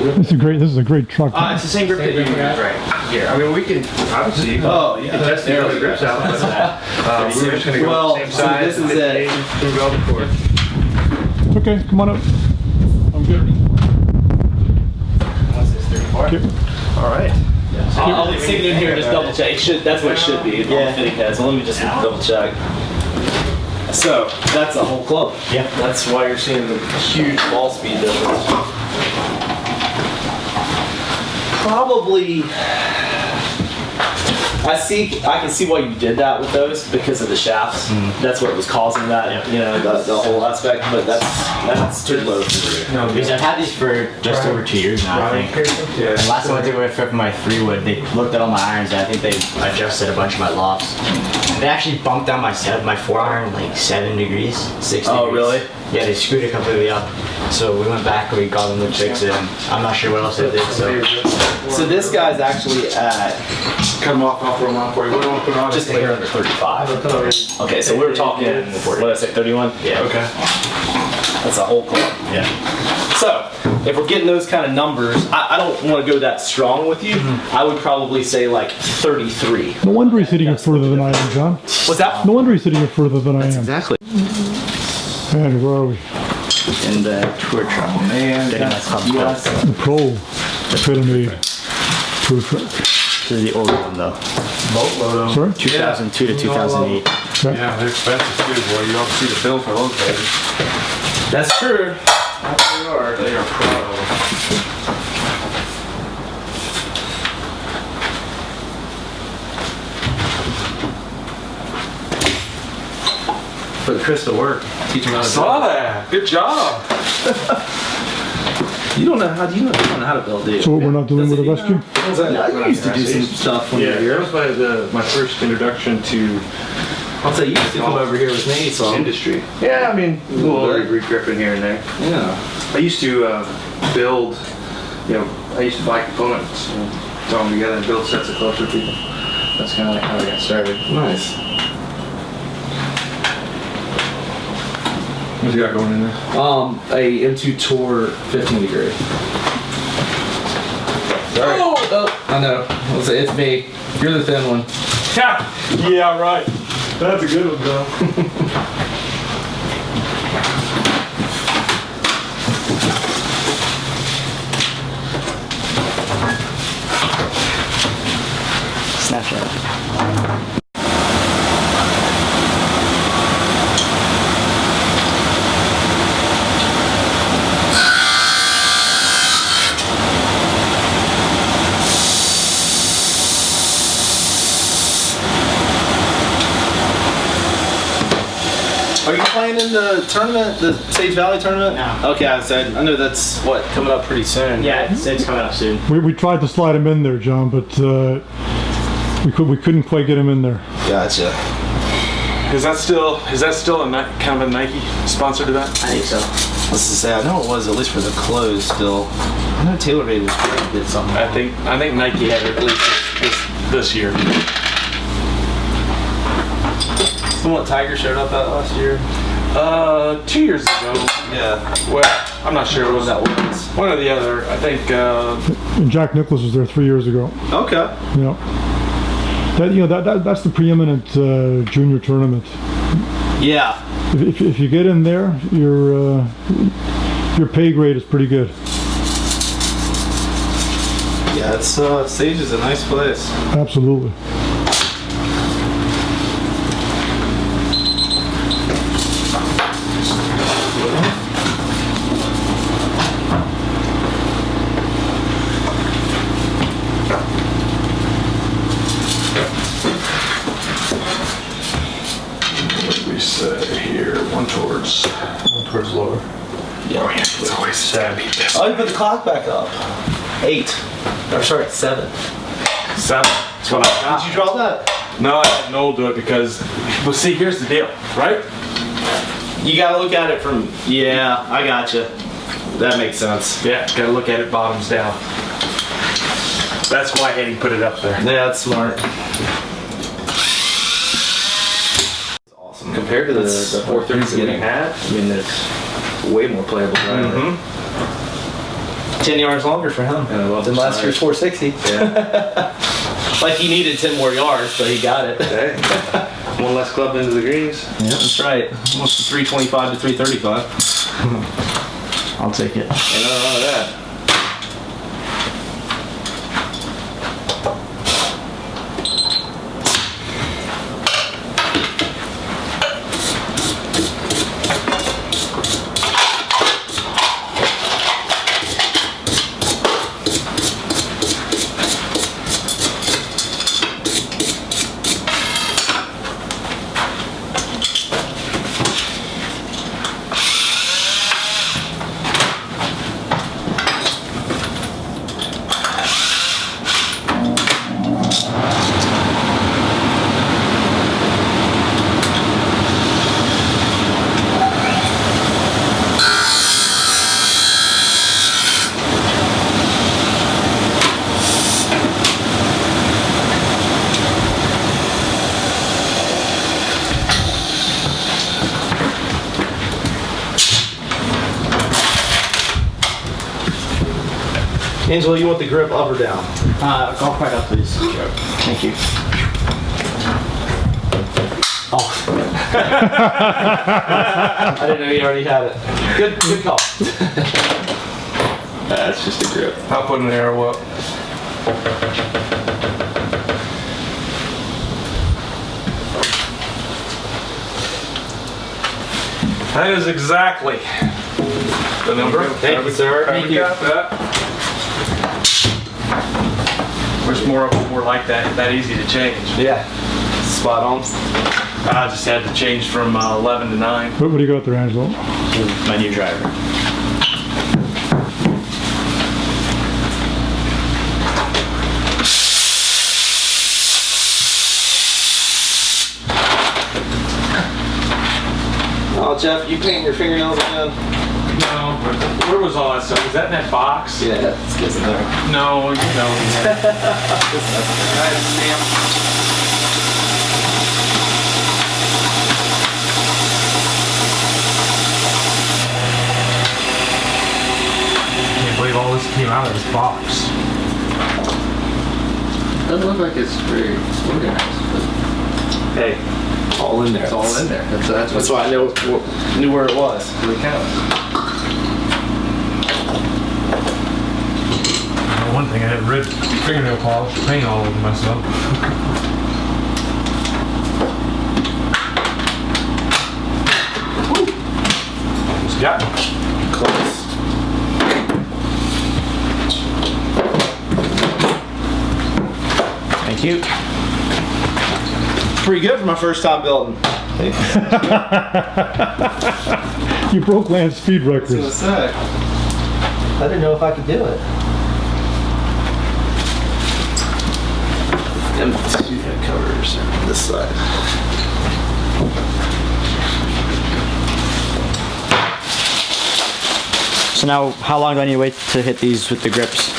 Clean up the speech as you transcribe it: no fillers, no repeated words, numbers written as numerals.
This is a great truck. It's the same grip that you use right here. I mean, we can obviously. Oh, you can test the other grips out. We're just gonna go the same size. This is it. Okay, come on up. I'm good. Okay. All right. I'll stick it in here and just double check. It should, that's what it should be. Yeah. On the fitting head. So let me just double check. So that's the whole club. Yeah. That's why you're seeing the huge ball speed difference. Probably. I can see why you did that with those because of the shafts. That's what was causing that, you know, the whole aspect. But that's too low for you. No, because I've had these for just over 2 years now, I think. Yeah. And last time I took away for my 3-wood, they looked at all my irons and I think they adjusted a bunch of my lofts. They actually bumped down my 4-iron like 7 degrees, 6 degrees. Oh, really? Yeah, they screwed it completely up. So we went back and we got them to fix it. And I'm not sure what else they did. So this guy's actually at Cut them off, I'll throw them on for you. What do you want to put on? just a hair under 35. Okay, so we were talking, what did I say, 31? Yeah. Okay. That's a whole club. Yeah. So, if we're getting those kind of numbers, I don't want to go that strong with you. I would probably say like 33. No wonder he's hitting it further than I am, John. What's that? No wonder he's hitting it further than I am. Exactly. And where are we? And the tour truck. Man, The Pro Taylormade tour truck. This is the older one though. Boatload them. Sorry? 2002 to 2008. Okay. Yeah, they're expensive too, boy. You don't see the bill for those guys. That's true. They are. They are pro. Put Chris to work. Teach him how to Saw that. Good job. You don't know how to build, do you? So what we're not doing with the rescue? I used to do some stuff when you were That here. was my first introduction to I'll say you used to come over here with me, so. industry. Yeah, I mean, a little re-gripping here and there. Yeah. I used to build, I used to buy components and throw them together and build sets of clothes for people. That's kind of like how I got started. Nice. What you got going in there? A M2 Tour 15 degree. Sorry. Oh, I know. I'll say it's me. You're the thin one. Yeah, right. That's a good one, though. Snapchat. Are you playing in the tournament, the Sage Valley tournament? No. Okay, I know that's coming up pretty soon. Yeah, it's coming up soon. We tried to slide him in there, John, but we couldn't quite get him in there. Gotcha. Is that still a kind of a Nike sponsor to that? I think so. Let's just say I know it was at least for the clothes still. I know TaylorMade was trying to get something. I think Nike had it at least this year. The one Tiger showed up at last year. 2 years ago. Yeah. Well, I'm not sure. It was That was. one or the other. I think. And Jack Nicklaus was there 3 years ago. Okay. Yeah. That's the preeminent junior tournament. Yeah. If you get in there, your pay grade is pretty good. Yeah, it's Sage is a nice place. Absolutely. Towards lower. Yeah. It's always sad. Oh, you put the clock back up. 8. Or sorry, 7. 7. That's what I got. Did you draw that? No, I had Noel do it because. But see, here's the deal, right? You gotta look at it from. Yeah, I gotcha. That makes sense. Yeah, gotta look at it bottoms down. That's why Eddie put it up there. Yeah, that's smart. Awesome. Compared to the 430s that we getting, had. I mean, it's way more playable. Right? 10 yards longer for him Yeah, I love than the last year's size. 460. Yeah. Like he needed 10 more yards, but he got it. Hey, one less club into the greens. That's right. Almost 325 to 335. I'll take it. Ain't nothing wrong with that. Angelo, you want the grip up or down? Golf cart up, please. Sure. Thank you. Oh. I didn't know you already had it. Good call. That's just a grip. I'll put an arrow up. That is exactly the number. Thank you, sir. Thank you. Got that. Wish more of them were like that easy to change. Yeah. Spot on. I just had to change from 11 to 9. What do you got there, Angelo? My new driver. Oh, Jeff, you painting your fingernails again? No, but where was all that stuff? Was that in that box? Yeah, it's getting there. No, you know. I had a stamp. Can't believe all this came out of this box. Doesn't look like it's very organized, but Hey, all in there. it's all in there. That's That's why I knew where it was. what counts. One thing, I had red fingernail polish, paint all over myself. Almost got me. Close. Thank you. Pretty good for my first time building. You broke land speed records. say. I didn't know if I could do it. And two head covers on this side. So now, how long do I need to wait to hit these with the grips?